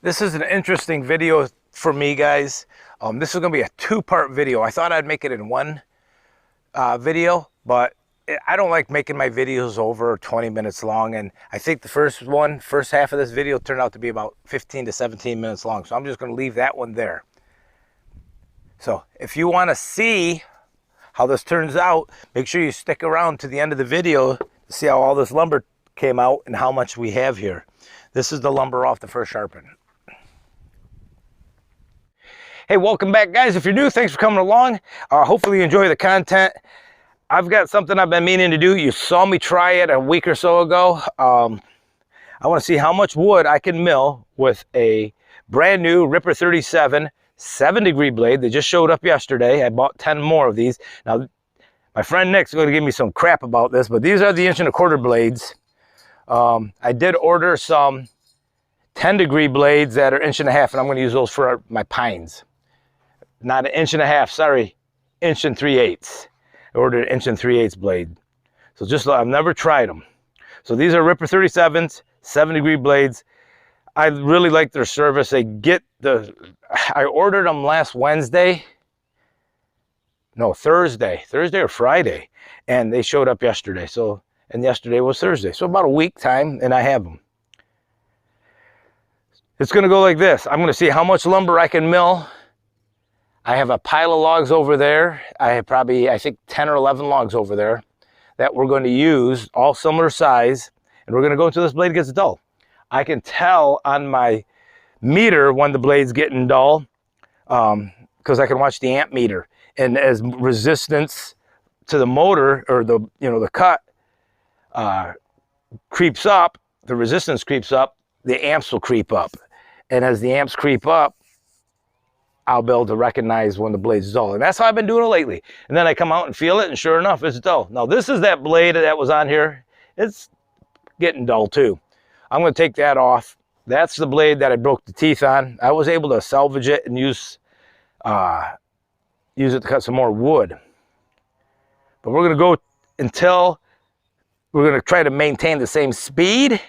This is an interesting video for me, guys. This is going to be a two-part video. I thought I'd make it in one video, but I don't like making my videos over 20 minutes long. And I think the first half of this video turned out to be about 15 to 17 minutes long. So I'm just going to leave that one there. So if you want to see how this turns out, make sure you stick around to the end of the video to see how all this lumber came out and how much we have here. This is the lumber off the first Sharpened. Hey, welcome back, guys. If you're new, thanks for coming along. Hopefully you enjoy the content. I've got something I've been meaning to do. You saw me try it a week or so ago. I want to see how much wood I can mill with a brand new Ripper37 7-degree blade. They just showed up yesterday. I bought 10 more of these. Now, my friend Nick's going to give me some crap about this, but these are the 1.25-inch blades. I did order some 10-degree blades that are 1.5 inches, and I'm going to use those for my pines. Not 1.5 inches, sorry, 1 3/8. I ordered an 1 3/8 blade. So just, I've never tried them. So these are Ripper37s, 7-degree blades. I really like their service. I ordered them last Thursday or Friday, and they showed up yesterday. So, and yesterday was Thursday. So about a week time, and I have them. It's going to go like this. I'm going to see how much lumber I can mill. I have a pile of logs over there. I have probably, I think, 10 or 11 logs over there that we're going to use, all similar size, and we're going to go until this blade gets dull. I can tell on my meter when the blade's getting dull because I can watch the amp meter. And as resistance to the motor or the cut creeps up, the resistance creeps up, the amps will creep up. And as the amps creep up, I'll be able to recognize when the blade's dull. And that's how I've been doing it lately. And then I come out and feel it, and sure enough, it's dull. Now, this is that blade that was on here. It's getting dull too. I'm going to take that off. That's the blade that I broke the teeth on. I was able to salvage it and use it to cut some more wood. But we're going to go until we're going to try to maintain the same speed.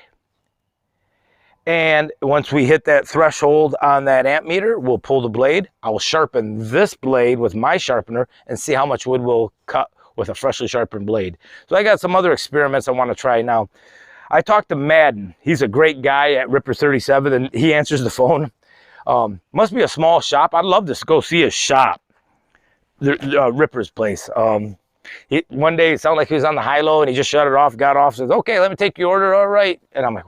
And once we hit that threshold on that amp meter, we'll pull the blade. I will sharpen this blade with my sharpener and see how much wood we'll cut with a freshly sharpened blade. So I got some other experiments I want to try now. I talked to Madden. He's a great guy at Ripper37, and he answers the phone. Must be a small shop. I'd love to go see his shop, Ripper's place. One day it sounded like he was on the high-low, and he just shut it off, got off, says, okay, let me take your order, all right. And I'm like,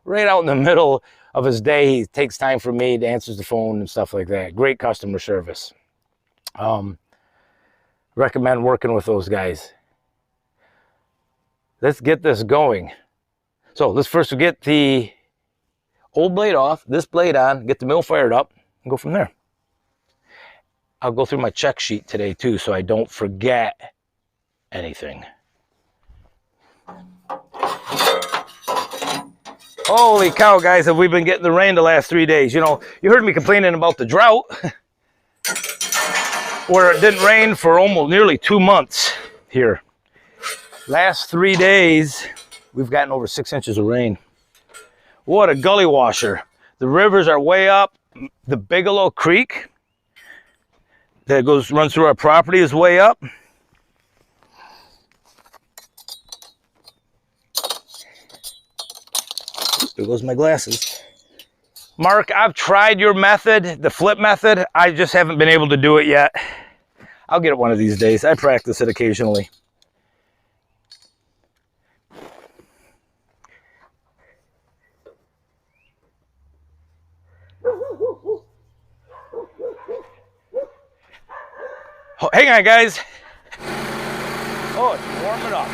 right out in the middle of his day, he takes time for me to answer the phone and stuff like that. Great customer service. Recommend working with those guys. Let's get this going. So let's first get the old blade off, this blade on, get the mill fired up, and go from there. I'll go through my check sheet today too, so I don't forget anything. Holy cow, guys, have we been getting the rain the last 3 days. You know, you heard me complaining about the drought where it didn't rain for almost nearly 2 months here. Last 3 days, we've gotten over 6 inches of rain. What a gully washer. The rivers are way up. The Bigelow Creek that runs through our property is way up. There goes my glasses. Mark, I've tried your method, the flip method. I just haven't been able to do it yet. I'll get it one of these days. I practice it occasionally. Oh, hang on, guys. Oh, it's warming up.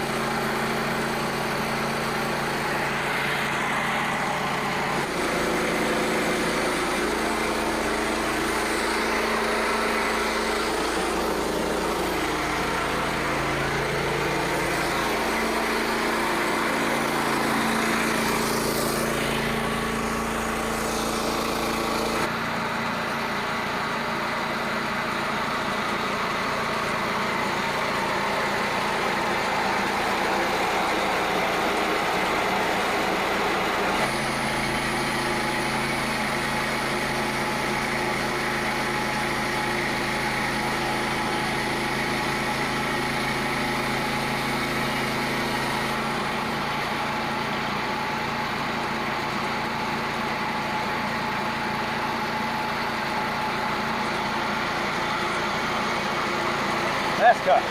Fast cut.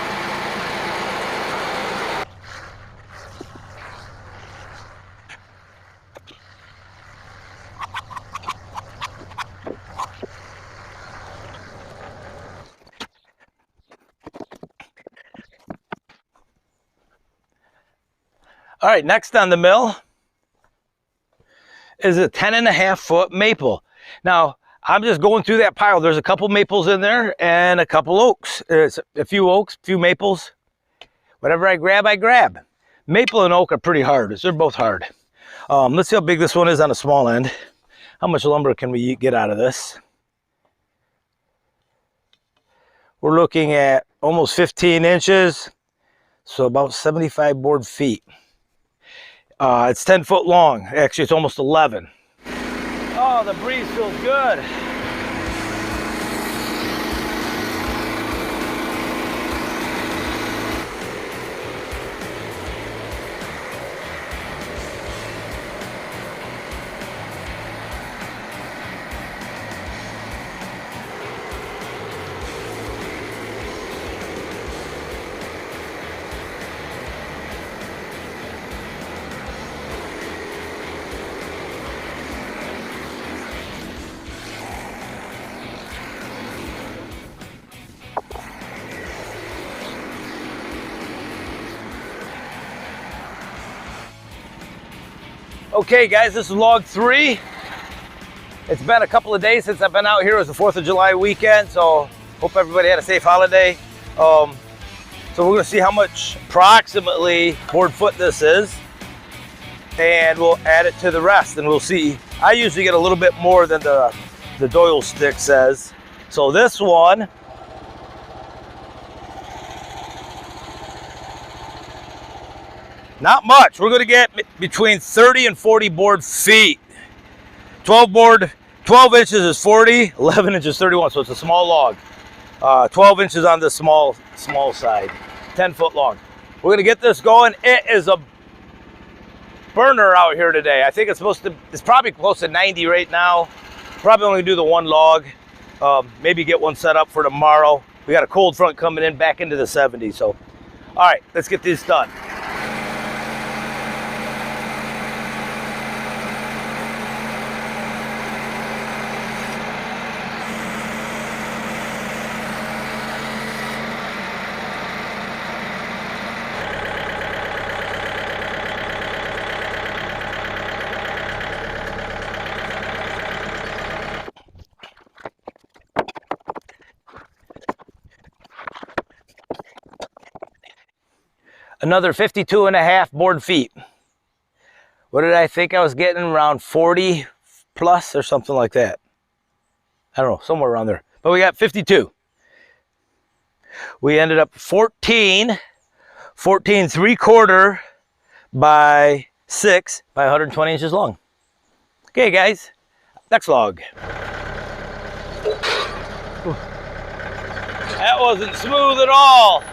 All right, next on the mill is a 10.5 foot maple. Now, I'm just going through that pile. There's a couple maples in there and a couple oaks. It's a few oaks, a few maples. Whatever I grab, I grab. Maple and oak are pretty hard. They're both hard. Let's see how big this one is on the small end. How much lumber can we get out of this? We're looking at almost 15 inches, so about 75 board feet. It's 10 foot long. Actually, it's almost 11. Oh, the breeze feels good. Okay guys, this is log 3. It's been a couple of days since I've been out here. It was the 4th of July weekend, so hope everybody had a safe holiday. So we're gonna see how much approximately board foot this is, and we'll add it to the rest and we'll see. I usually get a little bit more than the Doyle stick says. So this one, not much. We're going to get between 30 and 40 board feet. 12 inches is 40, 11 inches 31, so it's a small log. 12 inches on the small side, 10 foot long. We're going to get this going. It is a burner out here today. I think it's probably close to 90 right now. Probably only do the one log. Maybe get one set up for tomorrow. We got a cold front coming in back into the 70s. So, all right, let's get this done. Another 52.5 board feet. What did I think I was getting? Around 40 plus or something like that. I don't know, somewhere around there. But we got 52. We ended up 14 3/4 by 6 by 120 inches long. Okay guys, next log. That wasn't smooth at all.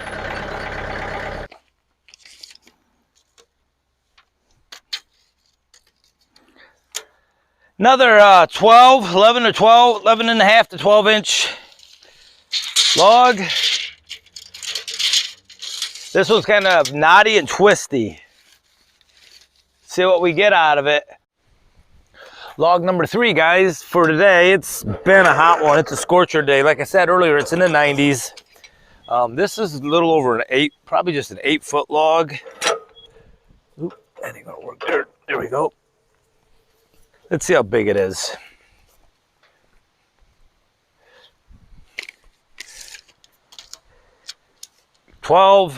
Another 11 and a half to 12 inch log. This one's kind of knotty and twisty. See what we get out of it. Log number 3, guys, for today. It's been a hot one. It's a scorcher day. Like I said earlier, it's in the 90s. This is a little over an 8, probably just an 8 foot log. Oop, that ain't gonna work there. There we go. Let's see how big it is. We're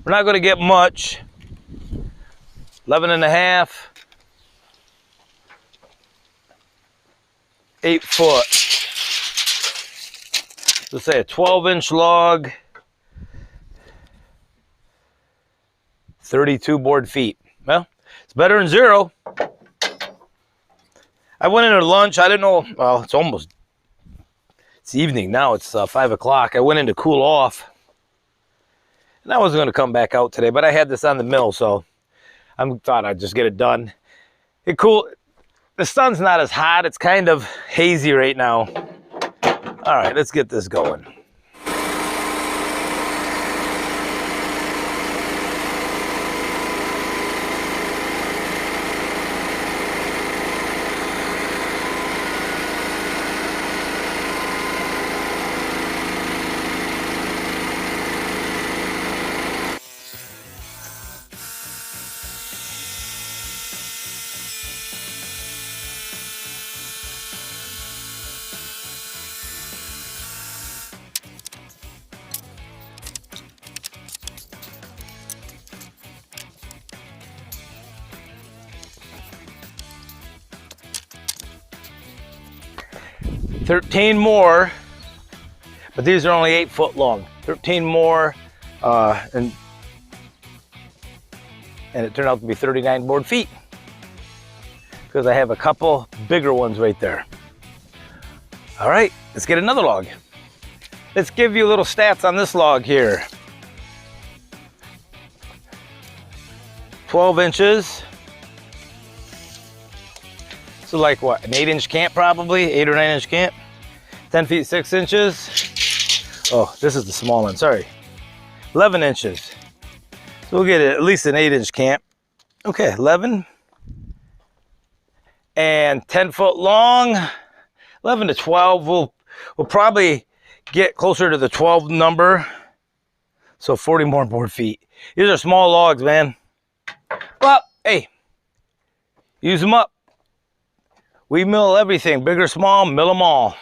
not going to get much. 11 and a half. 8 foot. Let's say a 12-inch log. 32 board feet. Well, it's better than 0. I went into lunch. I didn't know. Well, it's evening now. It's 5 o'clock. I went in to cool off. And I wasn't going to come back out today, but I had this on the mill, so I thought I'd just get it done. The sun's not as hot. It's kind of hazy right now. All right, let's get this going. 13 more, but these are only 8 foot long. 13 more, and it turned out to be 39 board feet because I have a couple bigger ones right there. All right, let's get another log. Let's give you little stats on this log here. 12 inches. So like what, an 8-inch camp probably, 8 or 9-inch camp. 10 feet 6 inches. Oh, this is the small one, sorry. 11 inches. So we'll get at least an 8-inch camp. Okay, 11. And 10 foot long, 11 to 12. We'll probably get closer to the 12 number. So 40 more board feet. These are small logs, man. But hey, use them up. We mill everything, big or small, mill them all.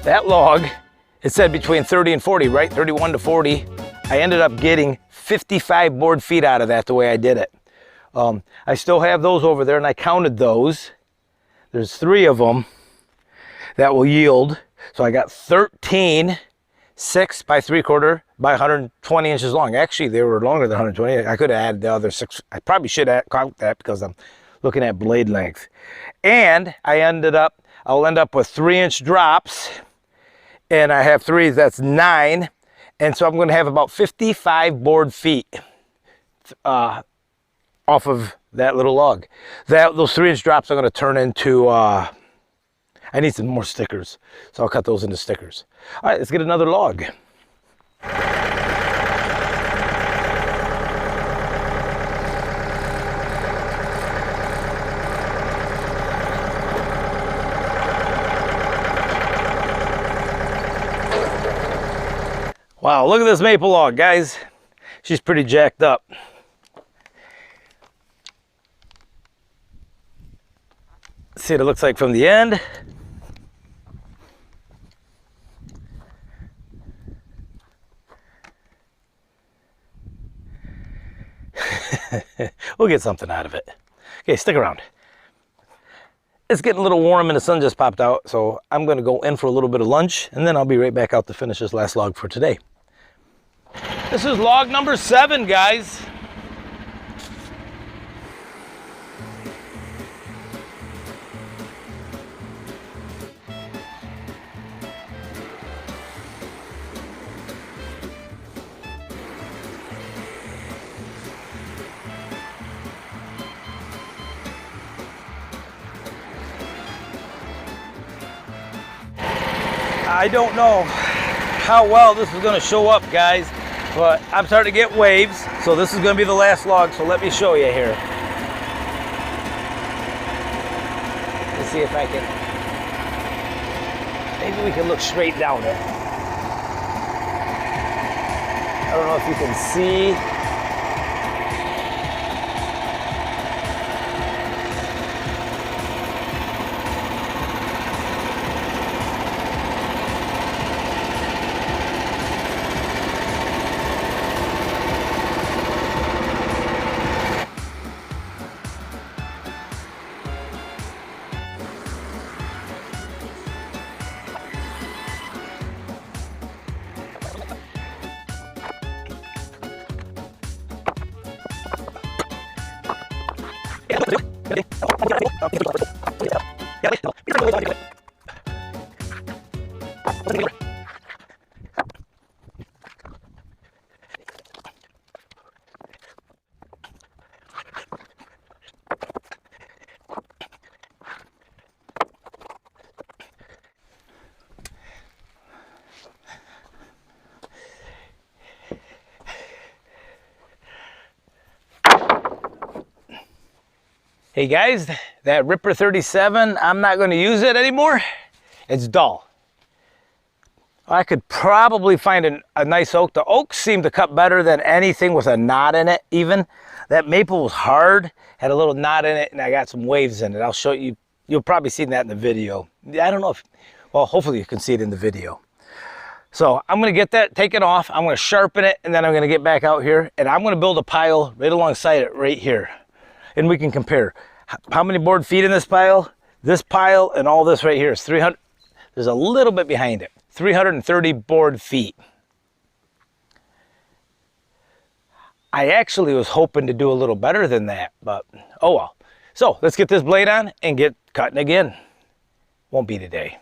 That log, it said between 30 and 40, right? 31 to 40. I ended up getting 55 board feet out of that the way I did it. I still have those over there and I counted those. There's 3 of them that will yield. So I got 13 6 by 3/4 by 120 inches long. Actually, they were longer than 120. I could have added the other 6. I probably should have count that because I'm looking at blade length. And I'll end up with 3-inch drops. And I have 3, that's 9. And so I'm going to have about 55 board feet off of that little log. Those 3-inch drops are going to turn into, I need some more stickers. So I'll cut those into stickers. All right, let's get another log. Wow, look at this maple log, guys. She's pretty jacked up. See what it looks like from the end. We'll get something out of it. Okay, stick around. It's getting a little warm and the sun just popped out, so I'm going to go in for a little bit of lunch, and then I'll be right back out to finish this last log for today. This is log number 7, guys. I don't know how well this is going to show up, guys, but I'm starting to get waves, so this is going to be the last log, so let me show you here. Let's see if I can, maybe we can look straight down it. I don't know if you can see. Hey guys, that Ripper37, I'm not going to use it anymore. It's dull. I could probably find a nice oak. The oaks seem to cut better than anything with a knot in it even. That maple was hard, had a little knot in it, and I got some waves in it. I'll show you. You'll probably see that in the video. I don't know if, well, hopefully you can see it in the video. So I'm going to get that taken off. I'm going to sharpen it, and then I'm going to get back out here, and I'm going to build a pile right alongside it right here. And we can compare how many board feet in this pile, and all this right here is 300. There's a little bit behind it, 330 board feet. I actually was hoping to do a little better than that, but oh well. So let's get this blade on and get cutting again. Won't be today.